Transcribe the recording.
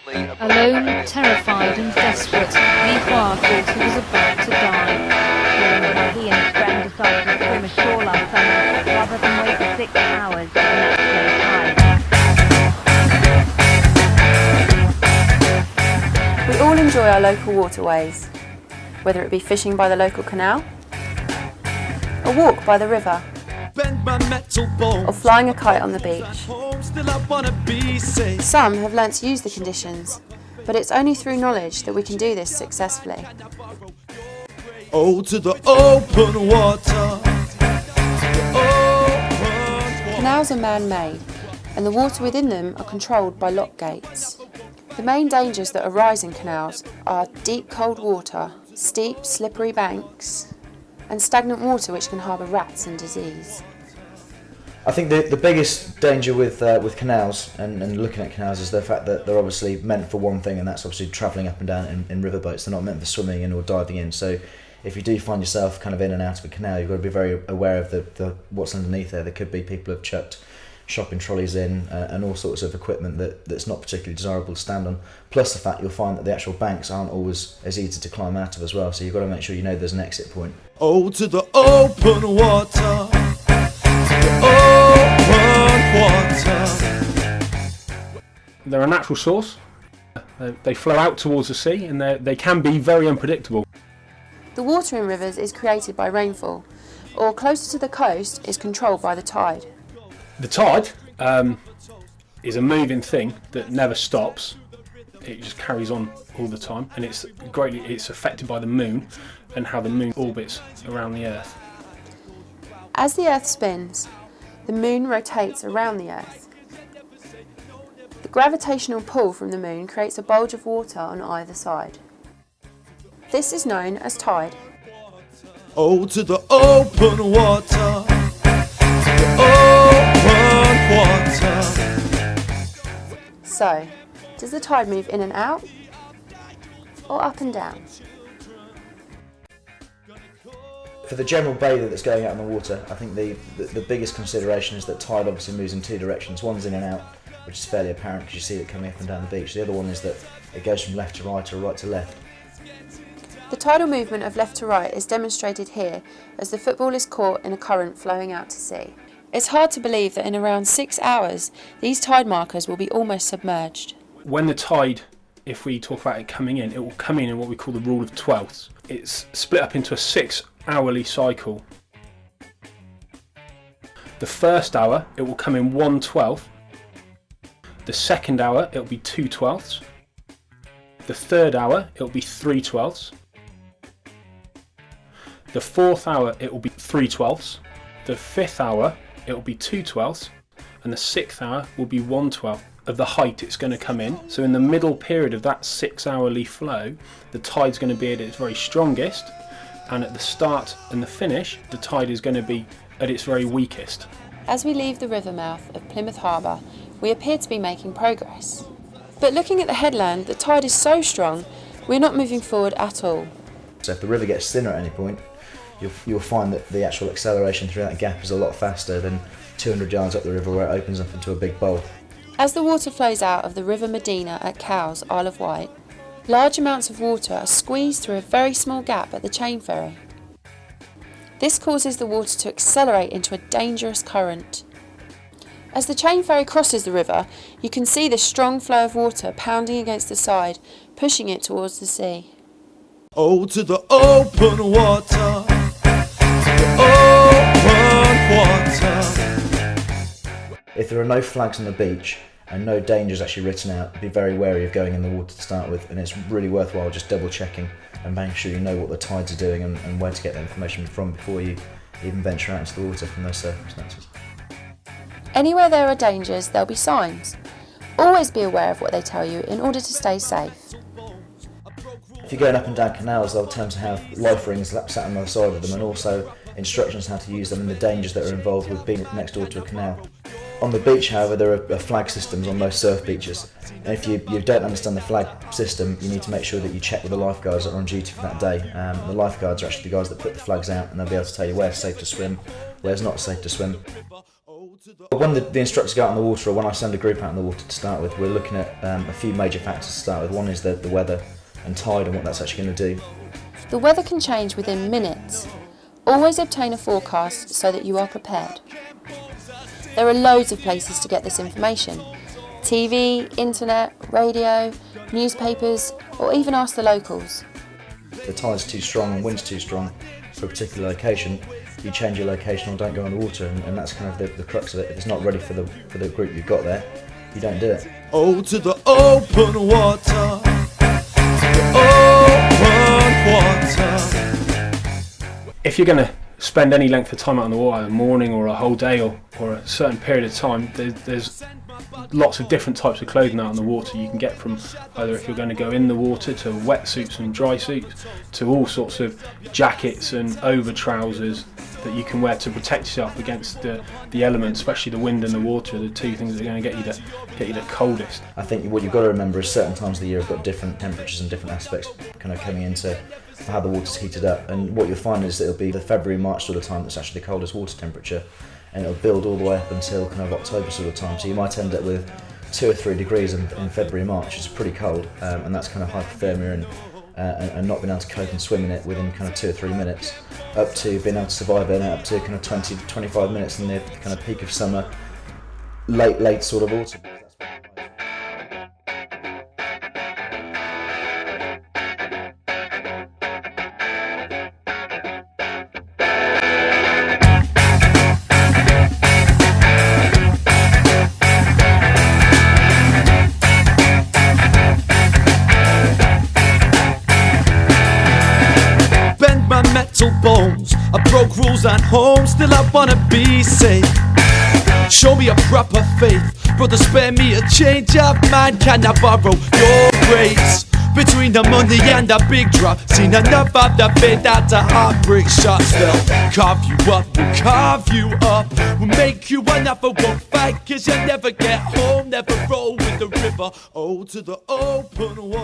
Alone, terrified and desperate, Mihua thought he was about to die. Hearing how he and his friend decided to swim ashore last summer rather than wait 6 hours for the next low tide. We all enjoy our local waterways, whether it be fishing by the local canal, a walk by the river, or flying a kite on the beach. Some have learnt to use the conditions, but it's only through knowledge that we can do this successfully. Oh, to the open water. Canals are man-made, and the water within them are controlled by lock gates. The main dangers that arise in canals are deep cold water, steep slippery banks, and stagnant water which can harbour rats and disease. I think the biggest danger with canals and looking at canals is the fact that they're obviously meant for one thing, and that's obviously travelling up and down in riverboats. They're not meant for swimming in or diving in. So if you do find yourself kind of in and out of a canal, you've got to be very aware of the what's underneath there. There could be people who have chucked shopping trolleys in and all sorts of equipment that's not particularly desirable to stand on. Plus the fact you'll find that the actual banks aren't always as easy to climb out of as well. So you've got to make sure you know there's an exit point. Oh, to the open water. They're a natural source. They flow out towards the sea, and they can be very unpredictable. The water in rivers is created by rainfall, or closer to the coast is controlled by the tide. The tide is a moving thing that never stops. It just carries on all the time, and it's affected by the moon and how the moon orbits around the Earth. As the Earth spins, the moon rotates around the Earth. The gravitational pull from the moon creates a bulge of water on either side. This is known as tide. Oh, to the open water. So, does the tide move in and out, or up and down? For the general bather that's going out on the water, I think the biggest consideration is that tide obviously moves in two directions. One's in and out, which is fairly apparent because you see it coming up and down the beach. The other one is that it goes from left to right or right to left. The tidal movement of left to right is demonstrated here as the football is caught in a current flowing out to sea. It's hard to believe that in around 6 hours, these tide markers will be almost submerged. When the tide, if we talk about it coming in, it will come in what we call the rule of twelfths. It's split up into a 6-hourly cycle. The first hour, it will come in 1/12. The second hour, it will be 2/12. The third hour, it will be 3/12. The fourth hour, it will be 3/12. The fifth hour, it will be 2/12. And the sixth hour will be 1/12 of the height it's going to come in. So in the middle period of that 6-hourly flow, the tide's going to be at its very strongest, and at the start and the finish, the tide is going to be at its very weakest. As we leave the river mouth of Plymouth Harbour, we appear to be making progress. But looking at the headland, the tide is so strong, we're not moving forward at all. So if the river gets thinner at any point, you'll find that the actual acceleration through that gap is a lot faster than 200 yards up the river where it opens up into a big bowl. As the water flows out of the River Medina at Cowes, Isle of Wight, large amounts of water are squeezed through a very small gap at the chain ferry. This causes the water to accelerate into a dangerous current. As the chain ferry crosses the river, you can see the strong flow of water pounding against the side, pushing it towards the sea. Oh, to the open water. Open water. If there are no flags on the beach and no dangers actually written out, be very wary of going in the water to start with, and it's really worthwhile just double checking and making sure you know what the tides are doing and where to get that information from before you even venture out into the water from those circumstances. Anywhere there are dangers, there'll be signs. Always be aware of what they tell you in order to stay safe. If you're going up and down canals, they'll tend to have life rings sat on the side of them, and also instructions how to use them and the dangers that are involved with being next door to a canal. On the beach, however, there are flag systems on most surf beaches, and if you don't understand the flag system, you need to make sure that you check with the lifeguards that are on duty for that day. The lifeguards are actually the guys that put the flags out, and they'll be able to tell you where's safe to swim, where's not safe to swim. When the instructors go out on the water, or when I send a group out on the water to start with, we're looking at a few major factors to start with. One is the weather and tide and what that's actually going to do. The weather can change within minutes. Always obtain a forecast so that you are prepared. There are loads of places to get this information. TV, internet, radio, newspapers, or even ask the locals. If the tide's too strong and wind's too strong for a particular location, you change your location or don't go on the water, and that's kind of the crux of it. If it's not ready for the group you've got there, you don't do it. Oh, to the open water, the open water. If you're going to spend any length of time out on the water, a morning or a whole day or a certain period of time, there's lots of different types of clothing out on the water. You can get from either, if you're going to go in the water, to wetsuits and dry suits, to all sorts of jackets and over trousers that you can wear to protect yourself against the elements, especially the wind and the water, the two things that are going to get you the coldest. I think what you've got to remember is certain times of the year have got different temperatures and different aspects kind of coming into how the water's heated up, and what you'll find is that it'll be the February, March sort of time that's actually the coldest water temperature, and it'll build all the way up until kind of October sort of time. So you might end up with 2 or 3 degrees in February, March. It's pretty cold, and that's kind of hypothermia and not being able to cope and swim in it within kind of 2 or 3 minutes, up to being able to survive in it up to kind of 20 to 25 minutes in the kind of peak of summer, late sort of autumn. Metal bones, I broke rules at home, still I wanna be safe. Show me a proper faith, brother, spare me a change of mind. Can I borrow your grace? Between the money and the big drop, seen enough of the fate that the heartbreak shots fell. Carve you up, we'll carve you up, we'll make you another one fight, cause you'll never get home, never roll with the river. Oh, to the open water.